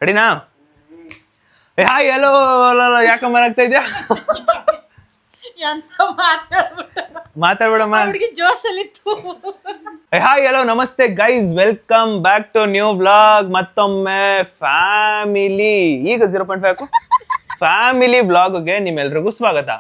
ರೆಡಿನಾ? Hi hello ಯಾಕಮ್ಮ ಆಗ್ತಾ ಇದೆಯಾ? ಮಾತಾಡ್ಬೇಡಮ್ಮ. ಹಾಯ್ ಹಲೋ ನಮಸ್ತೆ guys, welcome back to new vlog. ಮತ್ತೊಮ್ಮೆ ಫ್ಯಾಮಿಲಿ ಈಗ 0.5 ಫ್ಯಾಮಿಲಿ ವ್ಲಾಗ್ಗೆ ನಿಮ್ಮೆಲ್ರಿಗೂ ಸ್ವಾಗತ.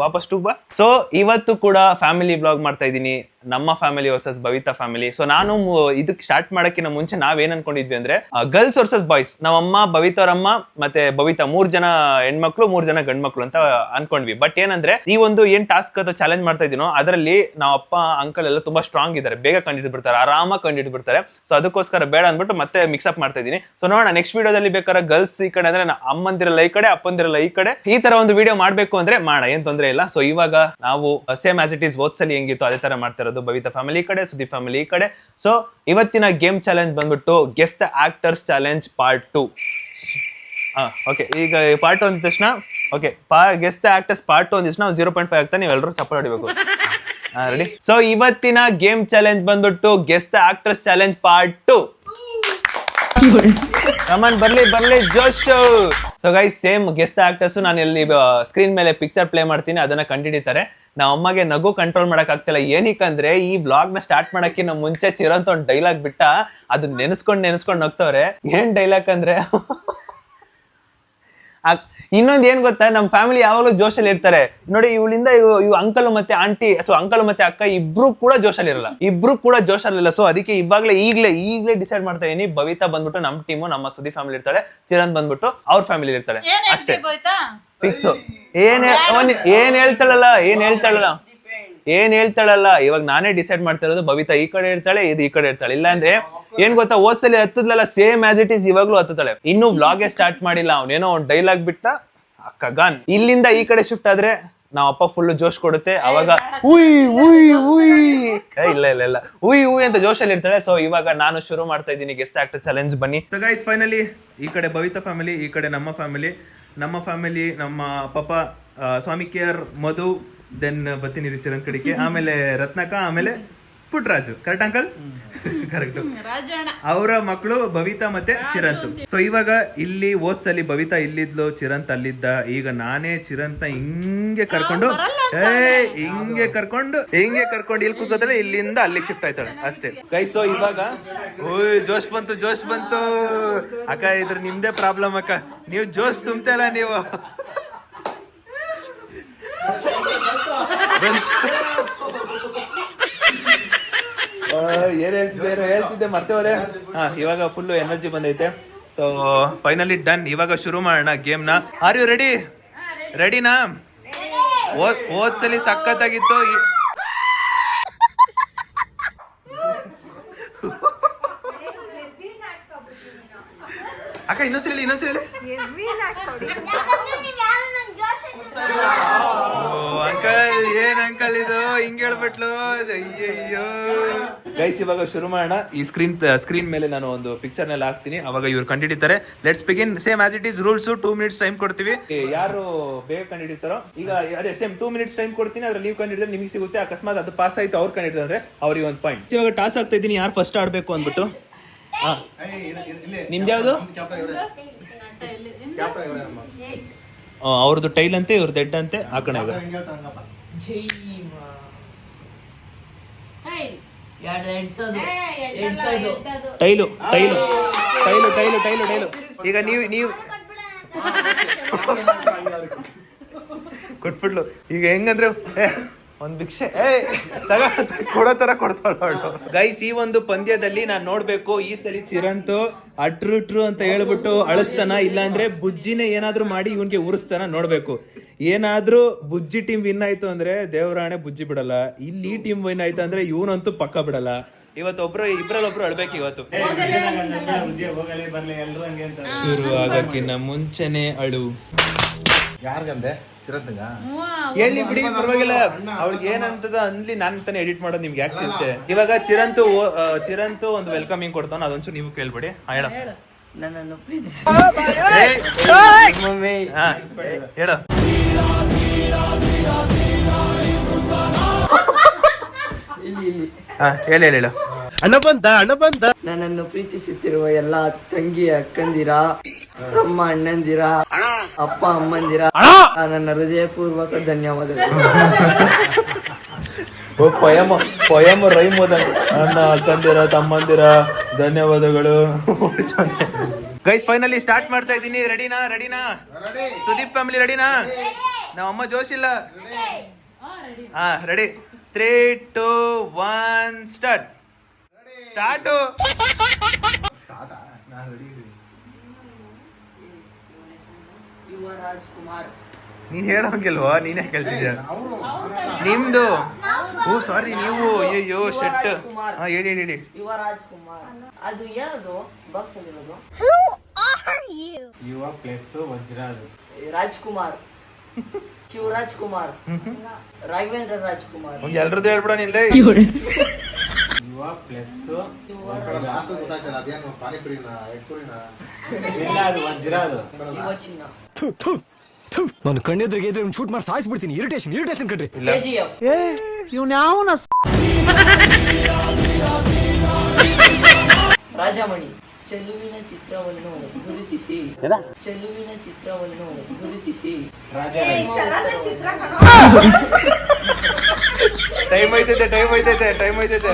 ವಾಪಸ್ ಟು ಬಾ. ಸೊ ಇವತ್ತು ಕೂಡ ಫ್ಯಾಮಿಲಿ ವ್ಲಾಗ್ ಮಾಡ್ತಾ ಇದ್ದೀನಿ, ನಮ್ಮ family versus Bhavitha family. So ನಾನು ಇದಕ್ಕೆ ಸ್ಟಾರ್ಟ್ ಮಾಡಕ್ಕಿಂತ ಮುಂಚೆ ನಾವೇನ್ ಅನ್ಕೊಂಡಿದ್ವಿ ಅಂದ್ರೆ ಗರ್ಲ್ಸ್ ವರ್ಸಸ್ ಬಾಯ್ಸ್, ನಮ್ಮಮ್ಮ ಭವಿತಾ ಅವರಮ್ಮ ಮತ್ತೆ ಭವಿತಾ 3 ಜನ ಹೆಣ್ಮಕ್ಳು 3 ಜನ ಗಂಡ್ಮಕ್ಳು ಅಂತ ಅನ್ಕೊಂಡ್ವಿ. ಬಟ್ ಏನಂದ್ರೆ ಈ ಒಂದು ಏನ್ ಟಾಸ್ಕ್ ಅಥವಾ ಚಾಲೆಂಜ್ ಮಾಡ್ತಾ ಇದೀನೋ ಅದರಲ್ಲಿ ನಾವ್ ಅಪ್ಪ ಅಂಕಲ್ ಎಲ್ಲ ತುಂಬಾ ಸ್ಟ್ರಾಂಗ್ ಇದಾರೆ, ಬೇಗ ಕಂಡಿಡ್ ಬಿಡ್ತಾರೆ, ಆರಾಮಾಗಿ ಕಂಡಿಡ್ ಬಿಡ್ತಾರೆ. ಸೊ ಅದಕ್ಕೋಸ್ಕರ ಬೇಡ ಅಂದ್ಬಿಟ್ಟು ಮತ್ತೆ ಮಿಕ್ಸ್ಅಪ್ ಮಾಡ್ತಾ ಇದೀನಿ. ಸೊ ನೋಡೋಣ ನೆಕ್ಸ್ಟ್ ವಿಡಿಯೋದಲ್ಲಿ ಬೇಕಾದ್ರೆ ಗರ್ಲ್ಸ್ ಈ ಕಡೆ ಅಂದ್ರೆ ಅಮ್ಮಂದಿರಲ್ಲ ಈ ಕಡೆ, ಅಪ್ಪಂದಿರಲ್ಲ ಈ ಕಡೆ, ಈ ತರ ಒಂದು ವಿಡಿಯೋ ಮಾಡ್ಬೇಕು ಅಂದ್ರೆ ಮಾಡೋಣ, ಏನ್ ತೊಂದ್ರೆ ಇಲ್ಲ. ಸೊ ಇವಾಗ ನಾವು ಸೇಮ್ ಆಸ್ ಇಟ್ ಈಸ್ ಓದ್ಸಲಿ ಹೆಂಗಿತ್ತು ಅದೇ ತರ ಮಾಡ್ತಾ ಇರೋದು. ಭವಿತಾ ಫ್ಯಾಮಿಲಿ ಈ ಕಡೆ, ಸುದೀಪ್ ಫ್ಯಾಮಿಲಿ ಈ ಕಡೆ. ಸೊ ಇವತ್ತಿನ ಗೇಮ್ ಚಾಲೆಂಜ್ ಬಂದ್ಬಿಟ್ಟು guess the actors challenge part 2. Okay, ಈಗ ಪಾರ್ಟ್ 1 ಅಂದ ತಕ್ಷಣ okay guess the actors part 2 ಅಂದ ತಕ್ಷಣ 0.5 ಆಗ್ತಾ ನೀವೆಲ್ಲರೂ ಚಪ್ಪಾಳೆ ಹೊಡಿಬೇಕು. ರೆಡಿ? ಸೊ ಇವತ್ತಿನ ಗೇಮ್ ಚಾಲೆಂಜ್ ಬಂದ್ಬಿಟ್ಟು guess the actors challenge part 2. Come on ಬರ್ಲಿ ಜೋಶ್. So guys same guess the actors ನಾನು ಇಲ್ಲಿ ಸ್ಕ್ರೀನ್ ಮೇಲೆ ಪಿಕ್ಚರ್ ಪ್ಲೇ ಮಾಡ್ತೀನಿ, ಅದನ್ನ ಕಂಡುಹಿಡಿತಾರೆ. ನಾವು ಅಮ್ಮಗೆ ನಗು ಕಂಟ್ರೋಲ್ ಮಾಡಕ್ ಆಗ್ತಿಲ್ಲ. ಏನಕ್ಕಂದ್ರೆ ಈ ಬ್ಲಾಗ್ ನ ಸ್ಟಾರ್ಟ್ ಮಾಡಕ್ಕಿಂತ ಮುಂಚೆ ಚಿರಂತ ಒಂದು ಡೈಲಾಗ್ ಬಿಟ್ಟ, ಅದು ನೆನೆಸ್ಕೊಂಡು ನಗ್ತವ್ರೆ. ಏನ್ ಡೈಲಾಗ್ ಅಂದ್ರೆ ಇನ್ನೊಂದ್ ಏನ್ ಗೊತ್ತಾ, ನಮ್ ಫ್ಯಾಮಿಲಿ ಯಾವಾಗಲೂ ಜೋಶಲ್ಲಿ ಇರ್ತಾರೆ ನೋಡಿ. ಇವಳಿಂದ ಇವ್ ಅಂಕಲ್ ಮತ್ತೆ ಆಂಟಿ, ಸೊ ಅಂಕಲ್ ಮತ್ತೆ ಅಕ್ಕ ಇಬ್ರು ಕೂಡ ಜೋಶಲ್ಲಿ ಇರಲ್ಲ. ಸೊ ಅದಕ್ಕೆ ಈಗ್ಲೇ ಡಿಸೈಡ್ ಮಾಡ್ತಾ ಇದೀನಿ. ಭವಿತಾ ಬಂದ್ಬಿಟ್ಟು ನಮ್ ಟೀಮು, ನಮ್ಮ ಸುದೀಪ್ ಫ್ಯಾಮಿಲಿ ಇರ್ತಾಳೆ, ಚಿರಂತ್ ಬಂದ್ಬಿಟ್ಟು ಅವ್ರ ಫ್ಯಾಮಿಲಿ ಇರ್ತಾಳೆ, ಅಷ್ಟೇ ಫಿಕ್ಸ್. ಏನ್ ಹೇಳ್ತಾಳಲ್ಲ ಇವಾಗ ನಾನೇ ಡಿಸೈಡ್ ಮಾಡ್ತಾ ಇರೋದು. ಭವಿತಾ ಈ ಕಡೆ ಇರ್ತಾಳೆ, ಇದು ಈ ಕಡೆ ಇರ್ತಾಳೆ. ಇಲ್ಲ ಅಂದ್ರೆ ಏನ್ ಗೊತ್ತಾ, ಓದ್ಸಲಿ ಹತ್ತದ್ಲಲ್ಲ ಸೇಮ್ ಆಸ್ ಇಟ್ ಈಸ್ ಇವಾಗ್ಲೂ ಹತ್ತಾಳೆ. ಇನ್ನು ವ್ಲಾಗೇ ಸ್ಟಾರ್ಟ್ ಮಾಡಿಲ್ಲ, ಅವನೇನೋ ಒಂದ್ ಡೈಲಾಗ್ ಬಿಟ್ಟ ಅಕ್ಕ ಗಾನ್. ಇಲ್ಲಿಂದ ಈ ಕಡೆ ಶಿಫ್ಟ್ ಆದ್ರೆ ನಾವ್ ಅಪ್ಪ ಫುಲ್ ಜೋಶ್ ಕೊಡುತ್ತೆ. ಅವಾಗ ಇಲ್ಲ ಉಯ್ ಅಂತ ಜೋಶಲ್ಲಿ ಇರ್ತಾಳೆ. ಸೊ ಇವಾಗ ನಾನು ಶುರು ಮಾಡ್ತಾ ಇದ್ದೀನಿ ಗೆಸ್ಟ್ ಆಕ್ಟರ್ ಚಾಲೆಂಜ್. ಬನ್ನಿ. ಸೊ ಗೈಸ್ ಫೈನಲಿ ಈ ಕಡೆ ಭವಿತಾ ಫ್ಯಾಮಿಲಿ, ಈ ಕಡೆ ನಮ್ಮ ಫ್ಯಾಮಿಲಿ, ನಮ್ಮ ಪಾಪ ಸ್ವಾಮಿ ಕೇರ್, ಮಧು, ದೆನ್ ಬತ್ತೀನಿ ಚಿರಂತ್ ಕಡಿಕೆ, ಆಮೇಲೆ ರತ್ನಕ, ಆಮೇಲೆ ಪುಟ್ರಾಜು. Correct uncle? ಕರೆಕ್ಟ್. ಅವರ ಮಕ್ಕಳು ಭವಿತಾ ಮತ್ತೆ ಚಿರಂತ್. ಸೊ ಇವಾಗ ಇಲ್ಲಿ ಓದ್ಸಲಿ ಭವಿತಾ ಇಲ್ಲಿದ್ಲು, ಚಿರಂತ್ ಅಲ್ಲಿದ್ದ. ಈಗ ನಾನೇ ಚಿರಂತ ಹಿಂಗೆ ಕರ್ಕೊಂಡು ಇಲ್ಲಿ ಕೂತ್ಕೋತಾಳೆ, ಇಲ್ಲಿಂದ ಅಲ್ಲಿಗೆ ಶಿಫ್ಟ್ ಆಯ್ತಾಳೆ ಅಷ್ಟೇ ಗೈಸ್. ಸೊ ಇವಾಗ ಜೋಶ್ ಬಂತು ಅಕ್ಕ. ಇದ್ರ ನಿಮ್ದೇ ಪ್ರಾಬ್ಲಮ್ ಅಕ್ಕ, ನೀವು ಜೋಶ್ ತುಂಬ್ತಾ ಇಲ್ಲ ನೀವು. ಹೇಳ್ತಿದ್ದೆ ಮರ್ತೇವ್ರೆ. ಇವಾಗ ಫುಲ್ ಎನರ್ಜಿ ಬಂದೈತೆ. So finally done. ಇವಾಗ ಶುರು ಮಾಡೋಣ ಗೇಮ್ ನ. ಆರ್ ಯು ರೆಡಿನಾ? ಓದ್ಸಲಿ ಸಖತ್ತಾಗಿತ್ತು. ಅಕ್ಕ ಇನ್ನೊಂದ್ಸಲಿ ಅಂಕಲ್, ಏನ್ ಅಂಕಲ್ ಇದು ಹಿಂಗ್ ಹೇಳ್ಬಿಟ್ಲು? ಅಯ್ಯಯ್ಯೋ ಗೈಸ್ ಇವಾಗ ಶುರು ಮಾಡೋಣ. ಈ ಸ್ಕ್ರೀನ್ ಮೇಲೆ ನಾನು ಒಂದು ಪಿಕ್ಚರ್ ನಲ್ಲಿ ಹಾಕ್ತೀನಿ, ಅವಾಗ ಇವ್ರು ಕಂಡುಹಿಡಿತಾರೆ. Let's begin. Same as it is rules. 2 minutes time ಕೊಡ್ತೀವಿ. ಯಾರು ಬೇಗ ಕಂಡುಹಿಡಿತಾರೋ, ಈಗ ಅದೇ ಸೇಮ್ 2 minutes ಟೈಮ್ ಕೊಡ್ತೀನಿ. ಅದ್ರಲ್ಲಿ ನೀವು ಕಂಡುಹಿಡಿದ್ರೆ ನಿಮಗೆ ಸಿಗುತ್ತೆ. ಅಕಸ್ಮಾತ್ ಅದು ಪಾಸ್ ಆಯ್ತು ಅವ್ರು ಕಂಡುಹಿಡಿದ್ರೆ ಅವ್ರಿಗೆ ಒಂದು ಪಾಯಿಂಟ್. ಇವಾಗ ಟಾಸ್ ಆಗ್ತಾ ಇದ್ದೀನಿ ಯಾರು ಫಸ್ಟ್ ಆಡ್ಬೇಕು ಅಂದ್ಬಿಟ್ಟು. ನಿಮ್ದು ಯಾವ್ದು? ಅವ್ರದ್ದು ಟೈಲ್ ಅಂತೆ, ಇವ್ರದ್ದು ಹೆಡ್ ಅಂತೆ. ಹಾಕೋಣ ಟೈಲು. ಈಗ ನೀವು ಕೊಟ್ಬಿಟ್ಲು. ಈಗ ಹೆಂಗಂದ್ರೆ ಒಂದ್ ಭಿಕ್ಷೆ ಕೊಡೋ ತರ ಕೊಡ್ತಾಳು. ಗೈಸ್ ಈ ಒಂದು ಪಂದ್ಯದಲ್ಲಿ ನಾನ್ ನೋಡ್ಬೇಕು ಈ ಸರಿ ಚಿರಂತು ಅಟ್ರು ಅಂತ ಹೇಳ್ಬಿಟ್ಟು ಅಳಿಸ್ತಾನ, ಇಲ್ಲಾಂದ್ರೆ ಬುಜ್ಜಿನೇ ಏನಾದ್ರು ಮಾಡಿ ಇವನ್ಗೆ ಉರಿಸ್ತಾನ ನೋಡ್ಬೇಕು. ಏನಾದ್ರೂ ಬುಜ್ಜಿ ಟೀಮ್ ವಿನ್ ಆಯ್ತು ಅಂದ್ರೆ ದೇವರಾಣೆ ಬುಜ್ಜಿ ಬಿಡಲ್ಲ. ಇಲ್ಲಿ ಈ ಟೀಮ್ ವಿನ್ ಆಯ್ತು ಅಂದ್ರೆ ಇವನಂತೂ ಪಕ್ಕ ಬಿಡಲ್ಲ. ಇವತ್ತು ಇಬ್ರಲ್ಲೊಬ್ರು ಅಳ್ಬೇಕು. ಇವತ್ತು ಶುರು ಆಗಕ್ಕಿನ್ನ ಮುಂಚೆನೆ ಅಳು. ಯಾರ್ಗಂದೆ? ಹೇಳಿ ಬಿಡಿ, ಪರವಾಗಿಲ್ಲ. ಅವಳಿಗೆ ಏನಂತದ ಅನ್ಲಿ, ನಾನ್ ತಾನೇ ಎಡಿಟ್ ಮಾಡೋದು, ನಿಮ್ಗೆ ಯಾಕೆ ಸಿಗುತ್ತೆ. ಇವಾಗ ಚಿರಂತು ಒಂದು ವೆಲ್ಕಮಿಂಗ್ ಕೊಡ್ತಾನ, ಅದೊಂಚೂರು ನೀವು ಕೇಳ್ಬಿಡಿ. ಹೇಳ ನನ್ನನ್ನು ಪ್ರೀತಿಸಿ ಹೇಳ. ಹೇಳು ನನ್ನನ್ನು ಪ್ರೀತಿಸುತ್ತಿರುವ ಎಲ್ಲ ತಂಗಿ ಅಕ್ಕಂದಿರ, ತಮ್ಮ ಅಣ್ಣಂದಿರ, ಅಪ್ಪ ಅಮ್ಮಂದಿರ, ನನ್ನ ಹೃದಯಪೂರ್ವಕ ಧನ್ಯವಾದಗಳು. ಪೊಯಮ ರೈಮ್ ನನ್ನ ಅಕ್ಕಂದಿರ ತಮ್ಮಂದಿರ ಧನ್ಯವಾದಗಳು. ಗೈಸ್ ಫೈನಲಿ ಸ್ಟಾರ್ಟ್ ಮಾಡ್ತಾ ಇದ್ದೀನಿ. ರೆಡಿನಾ ಸುದೀಪ್ ಫ್ಯಾಮಿಲಿ ರೆಡಿನಾ? ನಮ್ಮ ಅಮ್ಮ ಜೋಶ್ ಇಲ್ಲ. ಹಾ ರೆಡಿ. 3, 2, 1 ಸ್ಟಾರ್ಟ್. ಯುವರಾಜ್ ಕುಮಾರ್. ನೀನ್ ಹೇಳೋಂಗಿಲ್ವಾ? ನೀನೇ ಕೇಳ್ತಿದ್ಯಾ? ನಿಮ್ದು ಸಾರಿ ನೀವು. ಅಯ್ಯೋ ಶೆಟ್. ಹೇಳಿ. ಯುವರಾಜ್ ಕುಮಾರ್. ಅದು ಏನದು ಬಾಕ್ಸ್ ಅಲ್ಲಿರೋದು? ಯುವ ಪ್ಲಸ್ ವಜ್ರ. ಅದು ರಾಜ್ಕುಮಾರ್, ಶಿವರಾಜ್ ಕುಮಾರ್, ರಾಘವೇಂದ್ರ ರಾಜ್ಕುಮಾರ್. ಎಲ್ರದ್ದು ಹೇಳ್ಬಿಡ ನಿಲ್ಲೆ. ಯುವ ಪ್ಲಸ್ ಗೊತ್ತಾಗ್ತಲ್ಲ ಅದೇನು ಪಾನಿಪುರಿನ ಎಕ್ಕುರಿನ ಇಲ್ಲ, ಅದು ವಜ್ರ. ಅದು ಯುವ ಚಿನ್ನ. ನಾನು ಕಣ್ಣೆದ್ರಿಗೆ ಇದ್ರೆ ಶೂಟ್ ಮಾಡಿ ಸಾಯಿಸ್ಬಿಡ್ತೀನಿ. ಇರಿಟೇಷನ್ ಕಣ್ರಿ. KGF. ರಾಜಮಣಿ. ಚೆಲುವಿನ ಚಿತ್ರವನ್ನು ಗುರುತಿಸಿ. ರಾಜ. ಟೈಮ್ ಐತೈತೆ.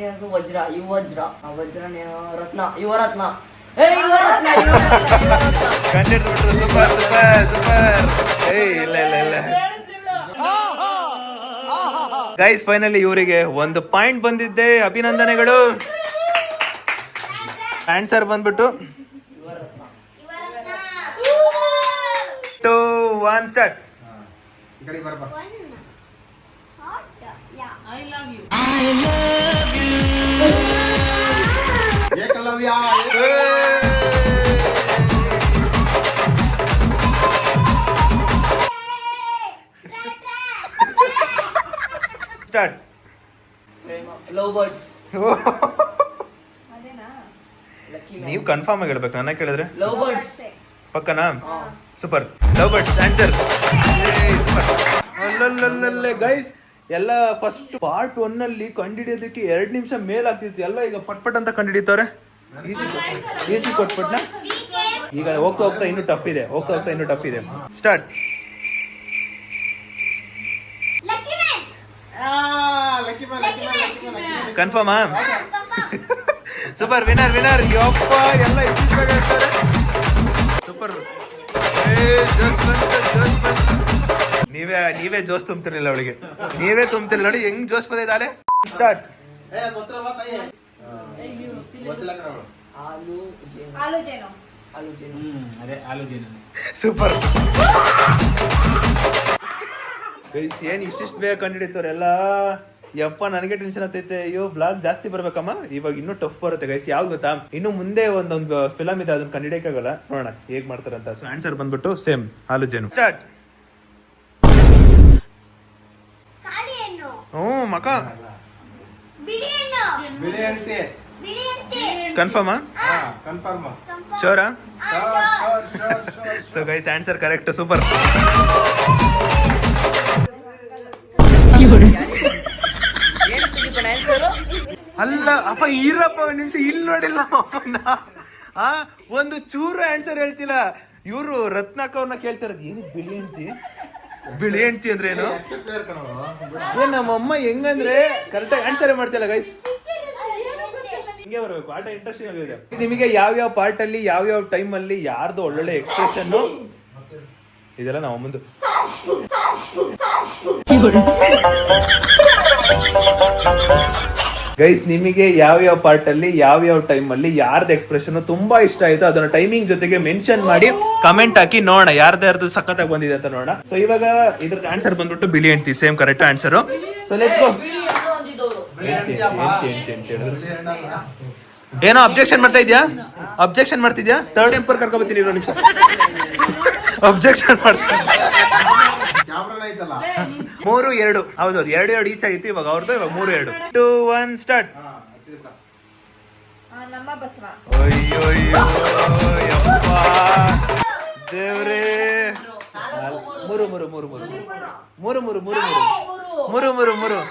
ಏನದು ವಜ್ರ? ಯುವಜ್ರ. ವಜ್ರನೇನೋ ರತ್ನ. ಯುವರತ್ನ. ಸೂಪರ್. ಇಲ್ಲ ಗೈಸ್ ಫೈನಲಿ ಇವರಿಗೆ 1 ಪಾಯಿಂಟ್ ಬಂದಿದ್ದೆ. ಅಭಿನಂದನೆಗಳು. ಆನ್ಸರ್ ಬಂದ್ಬಿಟ್ಟು 2, 1 ಸ್ಟಾರ್ಟ್. ಈ ಕಡೆ ಬರಪ್ಪ. ಏಕಲವ್ಯ. ಸ್ಟಾರ್ಟ್. Love birds. ನೀವು ಕನ್ಫರ್ಮ್ ಆಗಿ ಹೇಳ್ಬೇಕು, ನನ್ನ ಕೇಳಿದ್ರೆ. Love birds. ಪಕ್ಕನಾ? Super. Love birds answer. Super. ಅಲ್ಲಲ್ಲಲ್ಲೇ ಗೈಸ್ ಎಲ್ಲ ಫಸ್ಟ್ ಪಾರ್ಟ್ 1 ಅಲ್ಲಿ ಕಂಡಿಡಿಯೋದಕ್ಕೆ 2 ನಿಮಿಷ ಮೇಲಾಗ್ತಿತ್ತು. ಎಲ್ಲ ಈಗ ಪಟ್ ಅಂತ ಕಂಡಿಡಿತಾರೆ. ಈಸಿ ಕೊಟ್ಬಿಟ್ನ. ಈಗ ಹೋಗ್ತಾ ಇನ್ನೂ ಟಫ್ ಇದೆ. ಸ್ಟಾರ್ಟ್. ಕನ್ಫರ್ಮಾ? ಸೂಪರ್. ವಿನರ್. ಯಪ್ಪ ಎಲ್ಲ ಹೇಳ್ತಾರೆ. ಸೂಪರ್. ನೀವೇ ಜೋಶ್ ತುಂಬ್ತಿರ್ಲಿಲ್ಲ ಅವಳಿಗೆ. ನೀವೇ ತುಂಬ್ತಿರ್ಲಿಲ್ಲ ನೋಡಿ ಹೆಂಗ್ ಜೋಶ್ ಬಂದಿದ್ದಾಳೆ. ಸ್ಟಾರ್ಟ್. ಅದೇ ಆಲೋಚನೆ. ಸೂಪರ್. ಗೈಸ್ ಏನ್ ಇಷ್ಟಿಷ್ಟು ಬೇಗ ಕಂಡಿಡಿತವ್ರೆ ಎಲ್ಲ. ಯಪ್ಪ ನನಗೆ ಟೆನ್ಷನ್ ಆಗ್ತೈತೆ. ಅಯ್ಯೋ ಬ್ಲಾಗ್ ಜಾಸ್ತಿ ಬರ್ಬೇಕಮ್ಮ. ಇವಾಗ ಇನ್ನೂ ಟಫ್ ಬರುತ್ತೆ ಗೈಸ್. ಯಾವ್ದು ಗೊತ್ತಾ, ಇನ್ನು ಮುಂದೆ ಒಂದೊಂದು ಫಿಲಮ್ ಇದೆ, ಅದನ್ನ ಕಂಡಿಡಿಯಕ್ಕಾಗಲ್ಲ. ನೋಡೋಣ ಹೇಗ್ ಮಾಡ್ತಾರಂತ. ಸೊ ಆನ್ಸರ್ ಬಂದ್ಬಿಟ್ಟು ಸೇಮ್ ಆಲೋಚನೆ. ಸ್ಟಾರ್ಟ್. ಮಕ ಬಿಳಿ ಅಂತೆ. ಕನ್ಫರ್ಮಾ? ಕನ್ಫರ್ಮ್. ಶೋರಾ? So guys answer correct. Super. ಅಲ್ಲ ಅಪ್ಪ ಇರಪ್ಪ ಒಂದ್ ನಿಮಿಷ. ಇಲ್ಲಿ ನೋಡಿಲ್ಲ ಒಂದು ಚೂರು ಆನ್ಸರ್ ಹೇಳ್ತಿಲ್ಲ. ಇವರು ರತ್ನಾಕ್ ಅವ್ರನ್ನ ಕೇಳ್ತಾರದು ಏನು ಬಿಳಿ ಹೆಂಡ್ತಿ ಅಂದ್ರೆ ಏನು? ಏನ್ ನಮ್ಮಮ್ಮ ಹೆಂಗಂದ್ರೆ ಕರೆಕ್ಟಾಗಿ ಆನ್ಸರ್ ಮಾಡ್ತಿಲ್ಲ ಗೈಸ್. ಹಿಂಗೆ ಬರ್ಬೇಕು. ಆಟ ಇಂಟ್ರೆಸ್ಟಿಂಗ್ ಆಗಿದೆ. ನಿಮಗೆ ಯಾವ್ಯಾವ ಪಾರ್ಟ್ ಅಲ್ಲಿ ಯಾವ್ಯಾವ ಟೈಮ್ ಅಲ್ಲಿ ಯಾರ್ದು ಒಳ್ಳೊಳ್ಳೆ ಎಕ್ಸ್ಪ್ರೆಷನ್ ಇದೆಲ್ಲ ನಾವು ಮುಂದೆ ಗೈಸ್ ನಿಮಗೆ ಯಾವ್ಯಾವ ಪಾರ್ಟ್ ಅಲ್ಲಿ ಯಾವ್ಯಾವ ಟೈಮ್ ಅಲ್ಲಿ ಯಾರ್ದು ಎಕ್ಸ್ಪ್ರೆಷನ್ ತುಂಬಾ ಇಷ್ಟ ಆಯ್ತು ಅದನ್ನ ಟೈಮಿಂಗ್ ಜೊತೆಗೆ ಮೆನ್ಷನ್ ಮಾಡಿ ಕಮೆಂಟ್ ಹಾಕಿ ನೋಡೋಣ ಯಾರ್ದು ಸಖತ್ತಾಗಿ ಬಂದಿದೆ ಅಂತ ನೋಡೋಣ. ಸೊ ಇವಾಗ ಇದ್ರದ್ದು ಆನ್ಸರ್ ಬಂದ್ಬಿಟ್ಟು ಬಿಳಿ ಹೆಂಡ್ತಿ. Same correct answer. So let's go. ಏನೋ ಅಬ್ಜೆಕ್ಷನ್ ಮಾಡ್ತಿದ್ಯಾ? ಥರ್ಡ್ ಎಂಪರ್ ಕರ್ಕೊಬತ್ತೀನಿ ಇರೋ ನಿಮಿಷ. ಅಬ್ಜೆಕ್ಷನ್ ಮಾಡ್ತೀನಿ. 3-2 ಹೌದು. 2 ಈಚ್ ಆಗಿತ್ತು. ಇವಾಗ ಅವ್ರದ್ದು. ಇವಾಗ 3-2. 2, 1 ಸ್ಟಾರ್ಟ್. ಅಯ್ಯೋ ಯಪ್ಪ ದೇವ್ರೇ. 3 3 3 3 3 3 3 3 3 3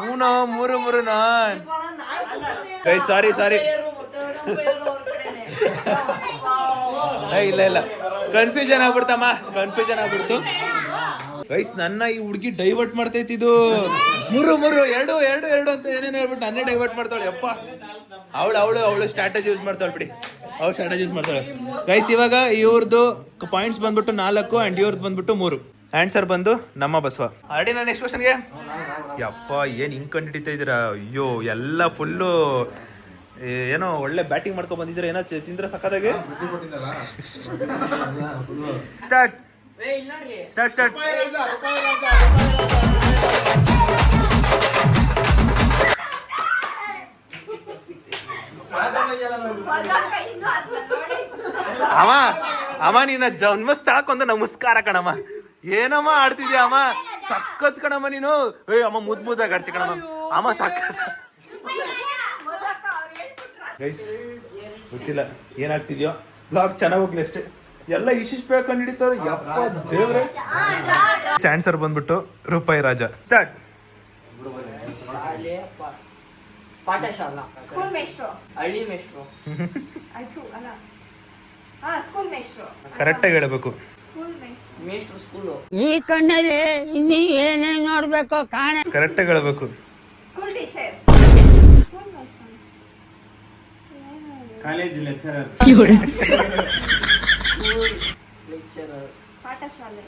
3 3 3 ಸಾರಿ ಇಲ್ಲ ಕನ್ಫ್ಯೂಷನ್ ಆಗ್ಬಿಡ್ತು ಗೈಸ್. ನನ್ನ ಈ ಹುಡುಗಿ ಡೈವರ್ಟ್ ಮಾಡ್ತೈತಿ ಇದು. ಮೂರು ಎರಡು ಅಂತ ಏನೇನು ಹೇಳ್ಬಿಟ್ಟು ನನ್ನೇ ಡೈವರ್ಟ್ ಮಾಡ್ತಾಳೆ. ಅಪ್ಪ ಅವಳು ಸ್ಟ್ರಾಟಜಿ ಯೂಸ್ ಮಾಡ್ತಾಳೆ ಬಿಡಿ. ಗೈಸ್ ಇವಾಗ ಇವ್ರದ್ದು ಪಾಯಿಂಟ್ಸ್ ಬಂದ್ಬಿಟ್ಟು 4 ಅಂಡ್ ಇವ್ರದ್ದು ಬಂದ್ಬಿಟ್ಟು 3. ಆನ್ಸರ್ ಬಂದು ನಮ್ಮ ಬಸವ. ಆಲ್ರೆಡಿ ನಾನು ನೆಕ್ಸ್ಟ್ ಕ್ವಶನ್ಗೆ. ಯಪ್ಪ ಏನ್ ಹಿಂಗ್ ಕಂಡಿಡಿತಾ ಇದೀರಾ? ಅಯ್ಯೋ ಎಲ್ಲ ಫುಲ್ಲು ಏನೋ ಒಳ್ಳೆ ಬ್ಯಾಟಿಂಗ್ ಮಾಡ್ಕೊಂಡ್ ಬಂದಿದ್ರೆ. ಏನೋ ತಿಂದ್ರೆ ಸಕ್ಕದಾಗೆ. ಸ್ಟಾರ್ಟ್. ಅಮ್ಮ ನಿನ್ನ ಜನ್ಮಸ್ಥಳಕ್ಕೊಂದು ನಮಸ್ಕಾರ ಕಣಮ್ಮ. ಏನಮ್ಮ ಆಡ್ತಿದ್ಯಾ ಅಮ್ಮ? ಸಕ್ಕತ್ ಕಣಮ್ಮ ನೀನು. ಅಮ್ಮ ಮುದ್ದಾಗಿ ಆಡ್ತಿ ಕಣಮ್ಮ. ಅಮ್ಮ ಸಕ್ಕತ್. ಗೈಸ್ ಗೊತ್ತಿಲ್ಲ ಏನಾಗ್ತಿದ್ಯೋ. ಬ್ಲಾಗ್ ಚೆನ್ನಾಗಿ ಹೋಗ್ಲಿ ಅಷ್ಟೇ. ಎಲ್ಲ ಇಷ್ಟಿಷ್ಟು ಬೇಗ ಕಂಡು ಹಿಡಿತಾರೆ. ಯಪ್ಪ ದೇವ್ರೆ. ಆನ್ಸರ್ ಬಂದ್ಬಿಟ್ಟು ರೂಪಾಯಿ ರಾಜ. ಸ್ಟಾರ್ಟ್. ಪಾಠಶಾಲಾ. ಸ್ಕೂಲ್ ಮೇಷ್ಟ್ರು. ಹಳ್ಳಿ ಮೇಷ್ಟ್ರು. ಆಯ್ತು ಅಲ್ಲ. ಸ್ಕೂಲ್ ಮೇಷ್ಟ್ರು. ಕರೆಕ್ಟಾಗಿ ಹೇಳಬೇಕು. ಸ್ಕೂಲ್ ಮೇಷ್ಟ್ರು. ಮೇಷ್ಟ್ರು ಸ್ಕೂಲು. ಈ ಕಣ್ಣಲ್ಲಿ ಇನ್ನೀ ಏನೇನ್ ನೋಡ್ಬೇಕು ಕಾಣ. ಕರೆಕ್ಟಾಗಿ ಹೇಳಬೇಕು. School teacher. ಸ್ಕೂಲ್ ಮೇಷ್ಟ್ರು. College lecturer. School lecturer. ಪಾಠಶಾಲೆ.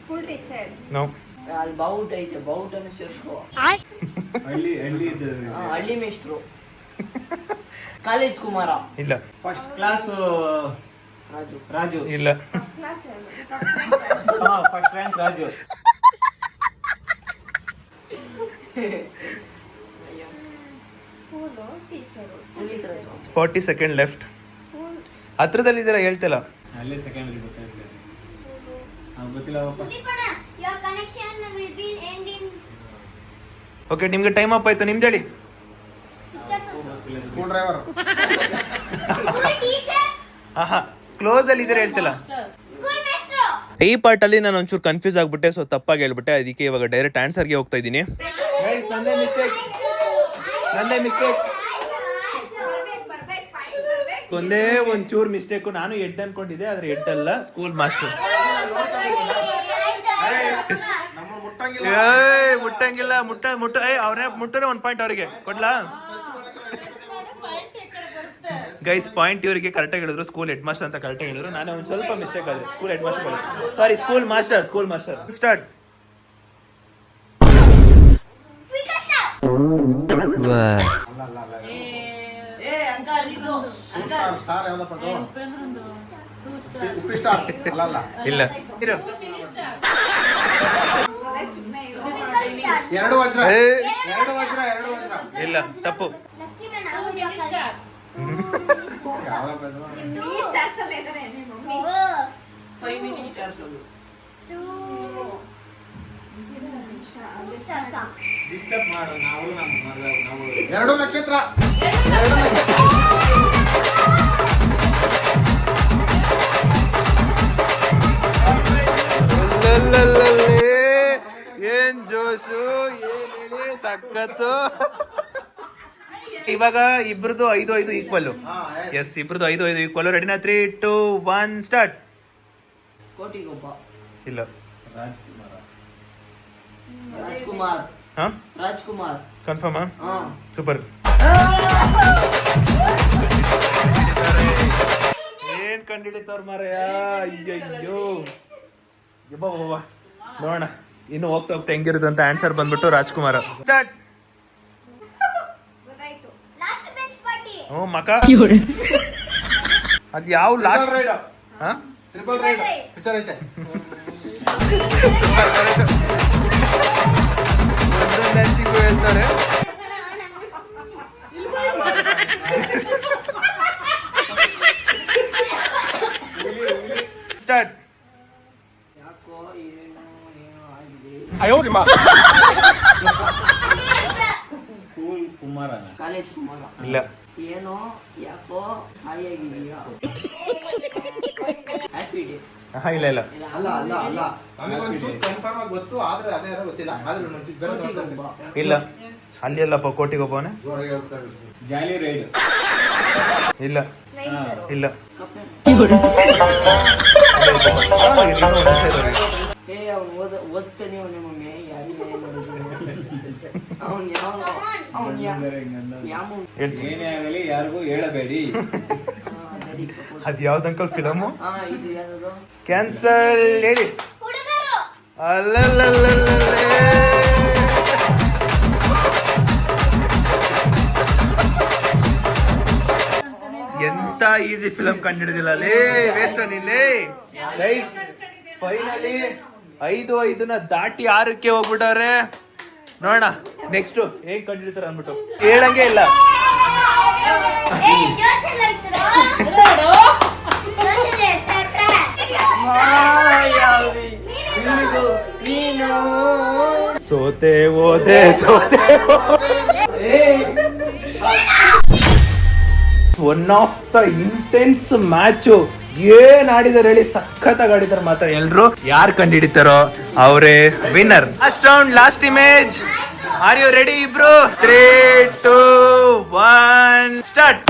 School teacher. ನೋ. ಅಲ್ಲಿ ಬೌಟ್ ಐತೆ. ಬೌಟ್ ಅನ್ನು ಸೇರ್ಸ್ಕೋ. ಹಳ್ಳಿ ಮೇಷ್ಟ್ರು. ಕಾಲೇಜ್ ಕುಮಾರ. ಇಲ್ಲ. First class Raju. ಇಲ್ಲ. First class. First rank Raju. School teacher. 40 second left. School. ಹತ್ರದಲ್ಲಿದ್ದೀರಾ ಹೇಳ್ತಿಲ್ಲ. ಅಲ್ಲೇ ಸೆಕೆಂಡ್ ಗೊತ್ತಾಯ್ತು. ಗೊತ್ತಿಲ್ಲ. Your connection will be ending. Okay ನಿಮ್ಗೆ ಟೈಮ್ ಅಪ್ ಆಯ್ತು. ನಿಮ್ದು ಹೇಳಿ. School driver. School teacher. ಆಹಾ ಕ್ಲೋಸ್ ಅಲ್ಲಿ ಇದ್ರೆ ಹೇಳ್ತಿಲ್ಲ. ಸ್ಕೂಲ್ ಮೇಷ್ಟ್ರು. ಈ ಪಾರ್ಟ್ ಅಲ್ಲಿ ನಾನು ಒಂಚೂರು ಕನ್ಫ್ಯೂಸ್ ಆಗ್ಬಿಟ್ಟೆ. ಸೊ ತಪ್ಪಾಗಿ ಹೇಳ್ಬಿಟ್ಟೆ. ಅದಕ್ಕೆ ಇವಾಗ ಡೈರೆಕ್ಟ್ ಆನ್ಸರ್ಗೆ ಹೋಗ್ತಾ ಇದ್ದೀನಿ. ನಂದೇ ಮಿಸ್ಟೇಕ್. ಒಂದೇ ಒಂಚೂರು ಮಿಸ್ಟೇಕ್. ನಾನು ಹೆಡ್ ಅನ್ಕೊಂಡಿದ್ದೆ ಆದ್ರೆ ಹೆಡ್ ಅಲ್ಲ, ಸ್ಕೂಲ್ ಮಾಸ್ಟರ್. ನಮ್ಮ ಮುಟ್ಟಂಗಿಲ್ಲ. ಮುಟ್ಟಂಗಿಲ್ಲ. ಅವ್ರೇ ಮುಟ್ಟರೆ 1 ಪಾಯಿಂಟ್ ಅವ್ರಿಗೆ ಕೊಡ್ಲಾ? ಗೈಸ್ ಪಾಯಿಂಟ್ ಇವರಿಗೆ ಕರೆಕ್ಟಾಗಿ ಹೇಳಿದ್ರು. ಸ್ಕೂಲ್ ಹೆಡ್ ಮಾಸ್ಟರ್ ಅಂತ ಕರೆಕ್ಟಾಗಿ ಹೇಳಿದ್ರು. ನಾನೇ ಒಂದು ಸ್ವಲ್ಪ ಮಿಸ್ಟೇಕ್ ಆದ್ರೆ school head master sorry school master. Start. Star ಯಾವ್ದಪ್ಪ ಅದು? ಉಪ್ಪಿ ಸ್ಟಾರ್ ಅಲ್ಲ. ಇಲ್ಲ. ಇರು. 2 ವಜ್ರ. ಏ, 2 ವಜ್ರ. ಇಲ್ಲ ತಪ್ಪು. ಯಾವ್ದಪ್ಪ ಇದು? ಈ ಸ್ಟಾರ್ಸ್ ಅಲ್ಲಿ ಇದಾರೆ ನಿಮ್ಮ ಮಮ್ಮಿ. 5 ಮಿನಿಟ್ ಸ್ಟಾರ್ಸ್ ಅದು. ಡಿಸ್ಟರ್ಬ್ ಮಾಡು. ನಾವು 2 ನಕ್ಷತ್ರ. ಏನ್ ಜೋಶು, ಏನ್ ಹೇಳಿ ಸಖತ್ತು. ಇವಾಗ ಇಬ್ರದ್ದು 5-5 ಈಕ್ವಲ್. ಎಸ್ ಇಬ್ರದ್ದು 5-5 ಈಕ್ವಲ್. ರೆಡಿನಾ? 3, 2, 1 ಸ್ಟಾರ್ಟ್. ಕೋಟಿಗೊಬ್ಬ. ಇಲ್ಲ. ರಾಜ್ಕುಮಾರ್. ಕನ್ಫರ್ಮ್? ಹಾ. ಸೂಪರ್. ಏನ್ ಕಂಡಿಡಿತವ್ರ ಮಾರಯ್ಯ. ಅಯ್ಯಯ್ಯೋ ನೋಡೋಣ ಇನ್ನು ಹೋಗ್ತಾ ಹೆಂಗಿರುತ್ತೆ ಅಂತ. ಆನ್ಸರ್ ಬಂದ್ಬಿಟ್ಟು ರಾಜ್ಕುಮಾರ್. ಸ್ಟಾರ್ಟ್. ಗೊತ್ತಾಯ್ತು. Last bench party. ಓ ಮಕ. ಅದ್ ಯಾವ ಲಾಸ್ಟ್ ರೈಡ್. ಹಾ ಟ್ರಿಪಲ್ ರೈಡ್ ಪಿಕ್ಚರ್ ಐತೆ. ಮ್ಯಾಚಿಗೂ ಹೇಳ್ತಾರೆ. ಸ್ಟಾರ್ಟ್. ಯಾಕೋ ಏನೋ ಆಗಿದೆ. ಸ್ಕೂಲ್ ಕುಮಾರನ. ಕಾಲೇಜ್ ಕುಮಾರ. ಇಲ್ಲ. ಏನೋ ಯಾಕೋ ಹಾಯಾಗಿದೆಯಾ. Happy day. ಇಲ್ಲ ಇಲ್ಲ ಅಲ್ಲ ಅಲ್ಲ ಅಲ್ಲ ನಮಗೆ ಒಂಚೂರು ಕನ್ಫರ್ಮ್ ಆಗಿ ಗೊತ್ತು ಆದ್ರೆ ಅದೇ ಏನೋ ಗೊತ್ತಿಲ್ಲ ಆದ್ರೆ ಒಂಚೂರು ಬೇರೆ ಕೋಟಿಗೊಬ್ಬ. ಇಲ್ಲ ಅಲ್ಲಿ ಎಲ್ಲಪ್ಪ ಕೋಟಿಗೊಬ್ಬವನೇ ಜೋರಾಗಿ ಹೇಳ್ತಾರೆ ಜಾಲಿ ರೈಡ್ ಇಲ್ಲ ಸ್ನೇಹಿತರು ಇಲ್ಲ ಏ ಅವ್ನು ಓದ್ತಾನೆ ಅವನೇ ಮಮ್ಮಿ ಯಾರಿಗೆ ಅವ್ನು ಯಾವ ಹೇಳ್ತೀನಿ ಏನೇ ಆಗಲಿ ಯಾರಿಗೂ ಹೇಳಬೇಡಿ. ಅದ್ ಯಾವ್ದು ಅಂಕಲ್ ಫಿಲಮು ಇದು ಯಾವ್ದು ಕ್ಯಾನ್ಸಲ್ ಹೇಳಿ ಹುಡುಗರು ಅಲ್ಲಲ್ಲಲ್ಲಲ್ಲೇ. ಎಂತ ಈಸಿ ಫಿಲಂ ಕಂಡಿಡಿದಿಲ್ಲ ಲೇ ವೇಸ್ಟ್ ನಿಲ್ಲೇ ಗೈಸ್ ಫೈನಲಿ 5-5ನ ದಾಟಿ 6ಕ್ಕೆ ಹೋಗ್ಬಿಟ್ಟವ್ರೆ ನೋಡೋಣ ನೆಕ್ಸ್ಟ್ ಹೇಗ್ ಕಂಡಿಡ್ತಾರೆ ಅಂದ್ಬಿಟ್ಟು ಹೇಳಂಗೆ ಇಲ್ಲ ಏ ಜೋಶಲ್ಲ ಇತ್ತು ಜೋಶಲ್ಲ ಇತ್ತು ಸೋತೆ ಹೋದೆ one of the intense match ಏನ್ ಆಡಿದಾರೆ ಹೇಳಿ ಸಖತ್ತಾಗಿ ಆಡಿದಾರೆ ಮಾತ್ರ ಎಲ್ರು ಯಾರು ಕಂಡಿಡಿತಾರೋ ಅವರೇ winner. Last round last image. Are you ready ಇಬ್ರು? 3, 2, 1 ಸ್ಟಾರ್ಟ್.